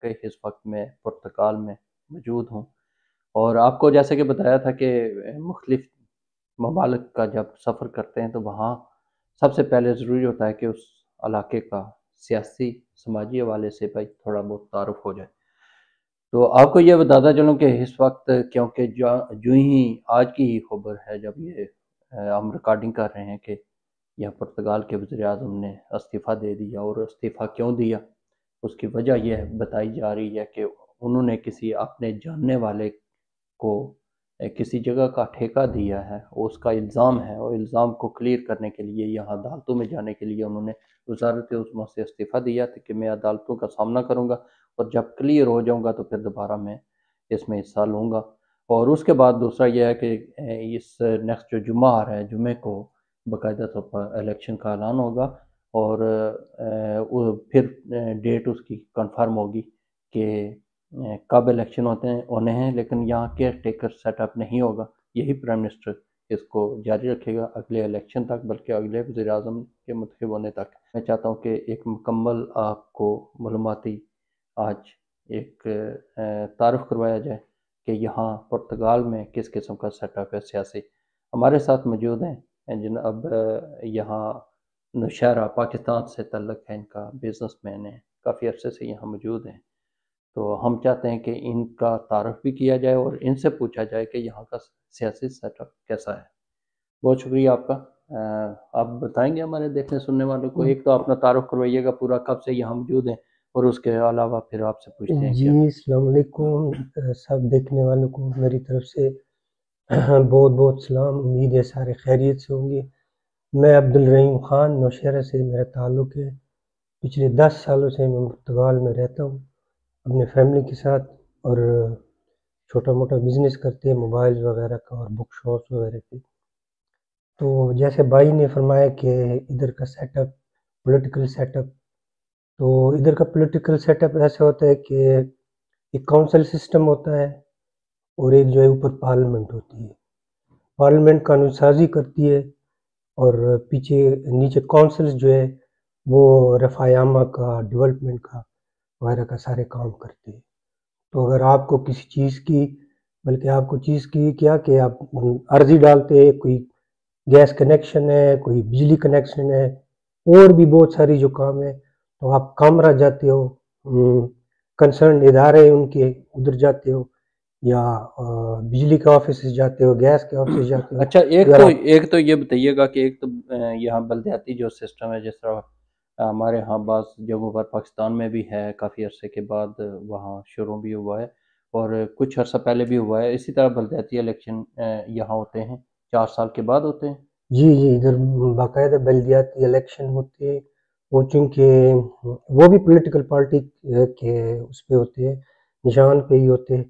کہ اس وقت میں پرتگال میں موجود ہوں، اور آپ کو جیسے کہ بتایا تھا کہ مختلف ممالک کا جب سفر کرتے ہیں تو وہاں سب سے پہلے ضروری ہوتا ہے کہ اس علاقے کا سیاسی سماجی حوالے سے بھائی تھوڑا بہت تعارف ہو جائے۔ تو آپ کو یہ بتاتا چلوں کہ اس وقت کیونکہ جو ہی آج کی ہی خبر ہے، جب یہ ہم ریکارڈنگ کر رہے ہیں کہ یہ پرتگال کے وزیر اعظم نے استعفیٰ دے دیا، اور استعفیٰ کیوں دیا اس کی وجہ یہ بتائی جا رہی ہے کہ انہوں نے کسی اپنے جاننے والے کو کسی جگہ کا ٹھیکہ دیا ہے، اس کا الزام ہے، اور الزام کو کلیئر کرنے کے لیے یہاں عدالتوں میں جانے کے لیے انہوں نے وزارت عظمیٰ سے استعفیٰ دیا تھا کہ میں عدالتوں کا سامنا کروں گا، اور جب کلیئر ہو جاؤں گا تو پھر دوبارہ میں اس میں حصہ لوں گا۔ اور اس کے بعد دوسرا یہ ہے کہ اس نیکسٹ جو جمعہ آ رہا ہے، جمعے کو باقاعدہ طور پر الیکشن کا اعلان ہوگا، اور پھر ڈیٹ اس کی کنفرم ہوگی کہ کب الیکشن ہونے ہیں، لیکن یہاں کیئر ٹیکر سیٹ اپ نہیں ہوگا۔ یہی پرائم منسٹر اس کو جاری رکھے گا اگلے الیکشن تک، بلکہ اگلے وزیر اعظم کے منتخب ہونے تک۔ میں چاہتا ہوں کہ ایک مکمل آپ کو معلوماتی آج ایک تعارف کروایا جائے کہ یہاں پرتگال میں کس قسم کا سیٹ اپ ہے سیاسی۔ ہمارے ساتھ موجود ہیں جناب یہاں نوشہرہ پاکستان سے تعلق ہے، ان کا بزنس مین ہے، کافی عرصے سے یہاں موجود ہیں، تو ہم چاہتے ہیں کہ ان کا تعارف بھی کیا جائے اور ان سے پوچھا جائے کہ یہاں کا سیاسی سیٹ اپ کیسا ہے۔ بہت شکریہ آپ کا۔ آپ بتائیں گے ہمارے دیکھنے سننے والوں کو، ایک تو اپنا تعارف کروائیے گا پورا، کب سے یہاں موجود ہیں، اور اس کے علاوہ پھر آپ سے پوچھتے ہیں جی السلام علیکم سب دیکھنے والوں کو میری طرف سے بہت بہت سلام، امید ہے سارے خیریت سے ہوں گے۔ میں عبدالرحیم خان نوشہرہ سے میرا تعلق ہے، پچھلے 10 سالوں سے میں پرتگال میں رہتا ہوں اپنے فیملی کے ساتھ، اور چھوٹا موٹا بزنس کرتے ہیں موبائل وغیرہ کا اور بک شاپس وغیرہ کے۔ تو جیسے بھائی نے فرمایا کہ ادھر کا setup political setup, تو ادھر کا پولیٹیکل سیٹ اپ ایسا ہوتا ہے کہ ایک کونسل سسٹم ہوتا ہے، اور ایک جو ہے اوپر پارلیمنٹ ہوتی ہے۔ پارلیمنٹ قانون سازی کرتی ہے، اور نیچے کونسلز جو ہے وہ رفع عامہ کا، ڈیولپمنٹ کا وغیرہ کا سارے کام کرتے ہیں۔ تو اگر آپ کو کسی چیز کی، بلکہ آپ کو چیز کی کیا کہ آپ عرضی ڈالتے ہیں، کوئی گیس کنیکشن ہے، کوئی بجلی کنیکشن ہے، اور بھی بہت ساری جو کام ہے، تو آپ کامرہ جاتے ہو، کنسرن ادارے ان کے ادھر جاتے ہو، یا بجلی کے آفیسز جاتے ہو، گیس کے آفیسز جاتے ہو۔ اچھا، ایک تو یہ بتائیے گا کہ ایک تو یہاں بلدیاتی جو سسٹم ہے، جس طرح ہمارے ہاں بعض جگہوں پر پاکستان میں بھی ہے، کافی عرصے کے بعد وہاں شروع بھی ہوا ہے، اور کچھ عرصہ پہلے بھی ہوا ہے، اسی طرح بلدیاتی الیکشن یہاں ہوتے ہیں 4 سال کے بعد ہوتے ہیں۔ جی ادھر باقاعدہ بلدیاتی الیکشن ہوتے ہیں، وہ چونکہ وہ بھی پولیٹیکل پارٹی کے اس پہ ہوتے ہیں، نشان پہ ہی ہوتے ہیں،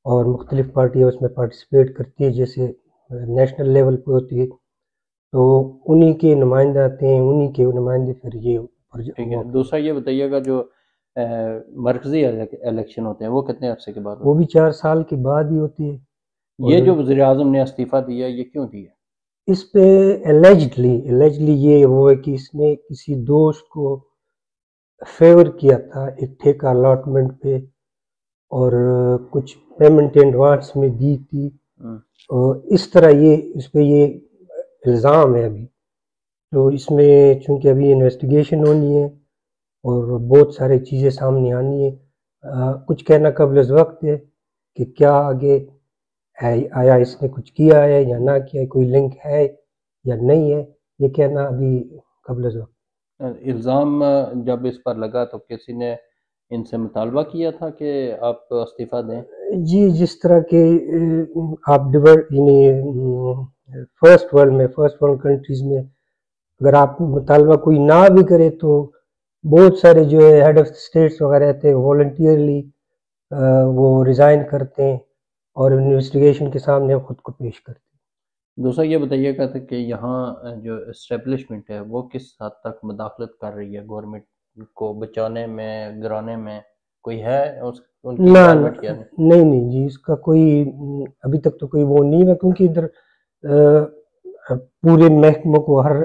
اور مختلف پارٹیاں اس میں پارٹیسپیٹ کرتی ہے، جیسے نیشنل لیول پہ ہوتی ہے، تو انہی کے نمائندے آتے ہیں، انہی کے نمائندے پھر یہ ٹھیک ہے۔ دوسرا یہ بتائیے گا جو مرکزی الیکشن ہوتے ہیں وہ کتنے عرصے کے بعد وہ ہوتے بھی 4 سال کے بعد ہی ہوتی ہے۔ ہیں؟ یہ جو وزیر اعظم نے استعفیٰ دیا یہ کیوں دیا؟ اس پہ اللیجلی یہ وہ ہے کہ اس نے کسی دوست کو فیور کیا تھا ایک ٹھیکہ الاٹمنٹ پہ، اور کچھ پیمنٹ ایڈوانس میں دی تھی، اور اس طرح اس پہ یہ الزام ہے ابھی۔ تو اس میں چونکہ ابھی انویسٹیگیشن ہونی ہے اور بہت سارے چیزیں سامنے آنی ہے، کچھ کہنا قبل از وقت ہے کہ کیا آگے آیا اس نے کچھ کیا ہے یا نہ کیا، کوئی لنک ہے یا نہیں ہے، یہ کہنا ابھی قبل از وقت۔ الزام جب اس پر لگا تو کسی نے ان سے مطالبہ کیا تھا کہ آپ استعفیٰ دیں؟ جی جس طرح کہ آپ فرسٹ ورلڈ کنٹریز میں اگر آپ مطالبہ کوئی نہ بھی کرے تو بہت سارے جو ہے ہیڈ آف اسٹیٹس وغیرہ رہتے ہیں والنٹیئرلی وہ ریزائن کرتے ہیں اور انویسٹیگیشن کے سامنے خود کو پیش کرتے ہیں۔ دوسرا یہ بتائیے گا کہ یہاں جو اسٹیبلشمنٹ ہے وہ کس حد تک مداخلت کر رہی ہے گورنمنٹ کو بچانے میں، گرانے میں، کوئی ہے ان کی انوالومنٹ کیا نہیں جی، اس کا کوئی ابھی تک تو کوئی وہ نہیں ہے، کیونکہ ادھر پورے محکموں کو، ہر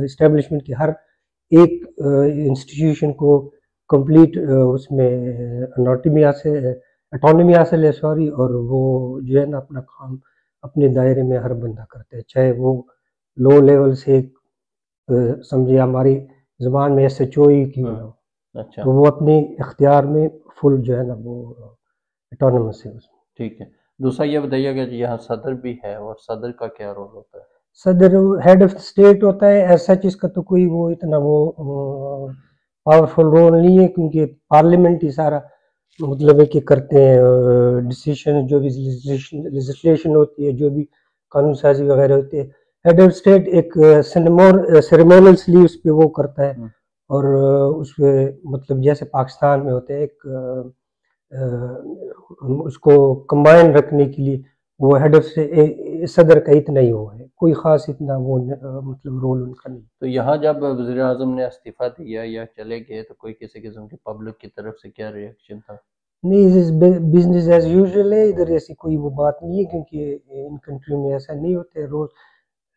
اسٹیبلشمنٹ کے ہر ایک انسٹیٹیوشن کو کمپلیٹ اس میں اٹانومی حاصل ہے سوری، اور وہ جو ہے نا اپنا کام اپنے دائرے میں ہر بندہ کرتا ہے، چاہے وہ لو لیول سے سمجھے ہماری زبان میں ایس ایچ او ہی کیوں نہ ہو، اچھا تو وہ اپنے اختیار میں فل جو ہے نا وہ اٹانومس ہے اس میں۔ ٹھیک ہے، دوسرا یہ بتائیے کہ یہاں صدر بھی ہے، اور صدر کا کیا رول ہوتا ہے؟ صدر ہیڈ آف اسٹیٹ ہوتا ہے، ایز سچ اس کا تو کوئی وہ اتنا وہ پاورفل رول نہیں ہے، کیونکہ پارلیمنٹ ہی سارا مطلب ہے کہ کرتے ہیں ڈیسیشن، جو بھی لیجسلیشن ہوتی ہے، جو بھی قانون سازی وغیرہ ہوتی ہے، ہیڈ آف اسٹیٹ ایک سیریمونیل سلیوز پہ وہ کرتا ہے، اور اس پہ مطلب جیسے پاکستان میں ہوتے ہیں ایک اس کو کمبائن رکھنے کے لیے وہ ہیڈ آف صدر کا اتنا ہی وہ ہے، کوئی خاص اتنا وہ مطلب رول ان کا نہیں۔ تو یہاں جب وزیر اعظم نے استعفیٰ دیا یا چلے گئے تو کوئی کسی قسم کی پبلک کی طرف سے کیا ریئیکشن تھا؟ نہیں، بزنس ایز یوزول ہے ادھر، ایسی کوئی وہ بات نہیں ہے، کیونکہ ان کنٹری میں ایسا نہیں ہوتا روز۔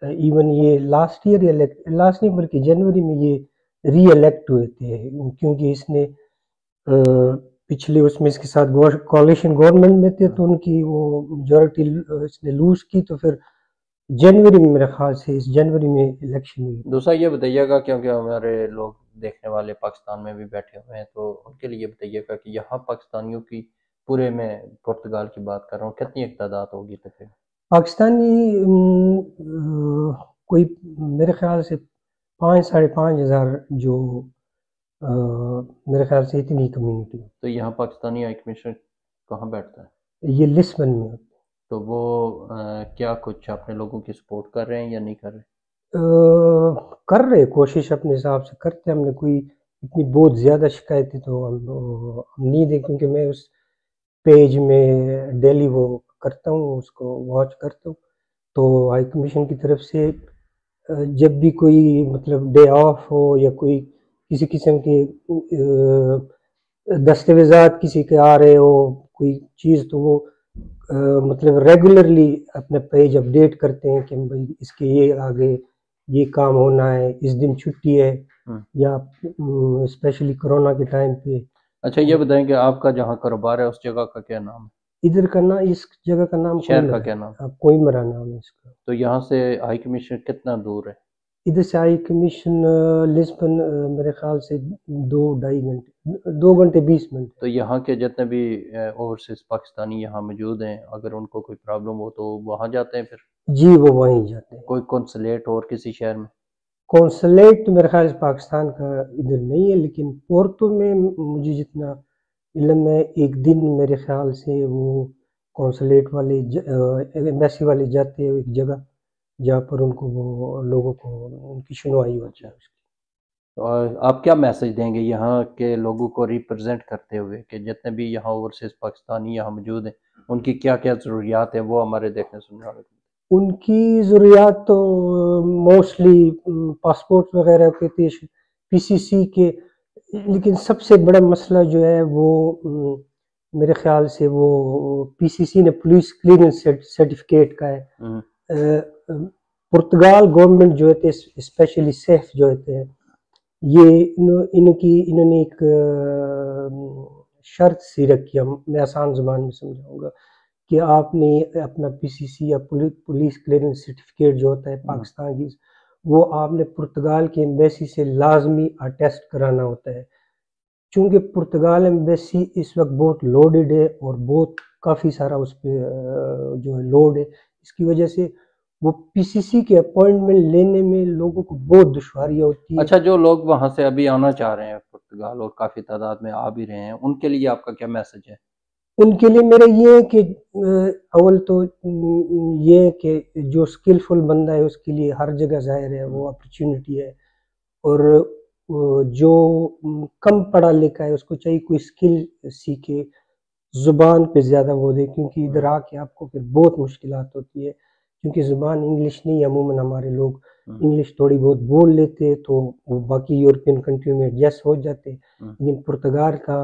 ایون یہ لاسٹ ایئر لاسٹ نہیں بلکہ جنوری میں یہ ری الیکٹ ہوئے تھے، کیونکہ اس نے پچھلے اس میں اس کے ساتھ کوalition گورنمنٹ میں تھے، تو ان کی وہ میجورٹی اس نے لوز کی، تو پھر جنوری میں میرے خیال سے اس جنوری میں الیکشن ہوئی۔ دوسرا یہ بتائیے گا، کیونکہ ہمارے لوگ دیکھنے والے پاکستان میں بھی بیٹھے ہوئے ہیں، تو ان کے لیے بتائیے گا کہ یہاں پاکستانیوں کی پورے میں پرتگال کی بات کر رہا ہوں، کتنی ایک تعداد ہوگی تقریباً؟ پاکستانی کوئی میرے خیال سے 5,000-5,500 جو میرے خیال سے اتنی کمیونٹی۔ تو یہاں پاکستانی ہائی کمیشنر کہاں بیٹھتا ہے؟ یہ لسبن میں ہوتا ہے۔ تو وہ کیا کچھ اپنے لوگوں کی سپورٹ کر رہے ہیں یا نہیں کر رہے؟ کر رہے کوشش اپنے حساب سے کرتے، ہم نے کوئی اتنی بہت زیادہ شکایتیں تو ہم نہیں دیں، کیونکہ میں اس پیج میں ڈیلی وہ کرتا ہوں، اس کو واچ کرتا ہوں، تو ہائی کمیشن کی طرف سے جب بھی کوئی مطلب ڈے آف ہو یا کوئی کسی قسم کی دستاویزات کسی کے آ رہے ہو کوئی چیز، تو وہ مطلب ریگولرلی اپنا پیج اپڈیٹ کرتے ہیں کہ بھائی اس کے یہ آگے یہ کام ہونا ہے، اس دن چھٹی ہے، یا اسپیشلی کرونا کے ٹائم پہ۔ اچھا یہ بتائیں کہ آپ کا جہاں کاروبار ہے اس جگہ کا کیا نام ہے؟ ادھر کا نام، اس جگہ کا نام شہر کا کیا نام؟ کوئمرا نام ہے اس کا۔ تو یہاں سے ہائی کمیشن کتنا دور ہے؟ ادھر سے ہائی کمیشن لسبن میرے خیال سے 2 گھنٹے 20 منٹ۔ تو یہاں کے جتنے بھی اوورسیز پاکستانی یہاں موجود ہیں، اگر ان کو کوئی پرابلم ہو تو وہاں جاتے ہیں پھر؟ جی وہ وہیں جاتے ہیں۔ کوئی کونسلیٹ اور کسی شہر میں؟ کونسلیٹ تو میرے خیال سے پاکستان کا ادھر نہیں ہے، لیکن پورتو میں مجھے جتنا علم ہے، ایک دن میرے خیال سے وہ کونسلیٹ والے ایمبیسی والے جاتے ہیں ایک جگہ جہاں پر ان کو وہ لوگوں کو ان کی سنوائی ہوتی ہے۔ اور آپ کیا میسج دیں گے یہاں کے لوگوں کو ریپرزینٹ کرتے ہوئے کہ جتنے بھی یہاں اوورسیز پاکستانی یہاں موجود ہیں، ان کی کیا کیا ضروریات ہیں، وہ ہمارے دیکھنے سننے والے کو؟ ان کی ضروریات تو موسٹلی پاسپورٹ وغیرہ کے پی سی سی کے، لیکن سب سے بڑا مسئلہ جو ہے وہ میرے خیال سے وہ پی سی سی نے پولیس کلیئرنس سرٹیفکیٹ کا ہے۔ پرتگال گورنمنٹ جو ہوتے اسپیشلی سیف جو ہوتے ہیں، یہ انہوں نے ایک شرط سی رکھی ہے، میں آسان زبان میں سمجھاؤں گا، کہ آپ نے اپنا پی سی سی یا پولیس کلیئرنس سرٹیفکیٹ جو ہوتا ہے پاکستان کی، وہ آپ نے پرتگال کی ایمبیسی سے لازمی اٹیسٹ کرانا ہوتا ہے، چونکہ پرتگال ایمبیسی اس وقت بہت لوڈڈ ہے اور بہت کافی سارا اس پہ جو ہے لوڈ ہے، اس کی وجہ سے وہ پی سی سی کے اپوائنٹمنٹ لینے میں لوگوں کو بہت دشواریاں ہوتی ہیں۔ اچھا جو لوگ وہاں سے ابھی آنا چاہ رہے ہیں پرتگال اور کافی تعداد میں آ بھی رہے ہیں، ان کے لیے آپ کا کیا میسج ہے؟ ان کے لیے میرا یہ ہے کہ اول تو یہ ہے کہ جو اسکلفل بندہ ہے اس کے لیے ہر جگہ ظاہر ہے وہ اپرچونٹی ہے، اور جو کم پڑھا لکھا ہے اس کو چاہیے کوئی اسکل سیکھے، زبان پہ زیادہ وہ دے، کیونکہ ادھر آ کے آپ کو پھر بہت مشکلات ہوتی ہے، کیونکہ زبان انگلش نہیں، عموماً ہمارے لوگ انگلش تھوڑی بہت بول لیتے تو وہ باقی یورپین کنٹریوں میں ایڈجسٹ ہو جاتے، لیکن پرتگال کا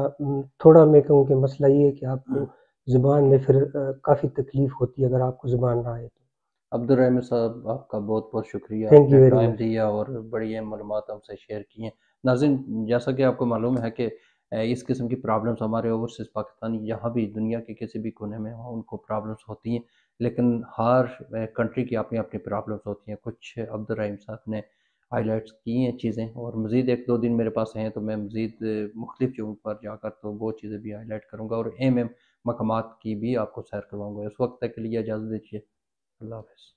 تھوڑا میں کہوں کہ مسئلہ یہ ہے کہ آپ کو زبان میں پھر کافی تکلیف ہوتی ہے اگر آپ کو زبان نہ آئے تو۔ عبدالرحیم صاحب آپ کا بہت بہت شکریہ، تھینک یو آپ نے ویری ٹائم مچ۔ دیا اور بڑی اہم معلومات ہم سے شیئر کی ہیں۔ ناظرین جیسا کہ آپ کو معلوم ہے کہ اس قسم کی پرابلمس ہمارے اوورسیز پاکستانی جہاں بھی دنیا کے کسی بھی کونے میں ہوں ان کو پرابلمس ہوتی ہیں، لیکن ہر کنٹری کی اپنی اپنی پرابلمس ہوتی ہیں. کچھ عبدالرحیم صاحب نے ہائی لائٹس کی ہیں چیزیں، اور مزید ایک دو دن میرے پاس ہیں تو میں مزید مختلف جگہوں پر جا کر تو وہ چیزیں بھی ہائی لائٹ کروں گا، اور اہم مقامات کی بھی آپ کو سیر کرواؤں گا. اس وقت تک کے لیے اجازت دیجیے. اللہ حافظ.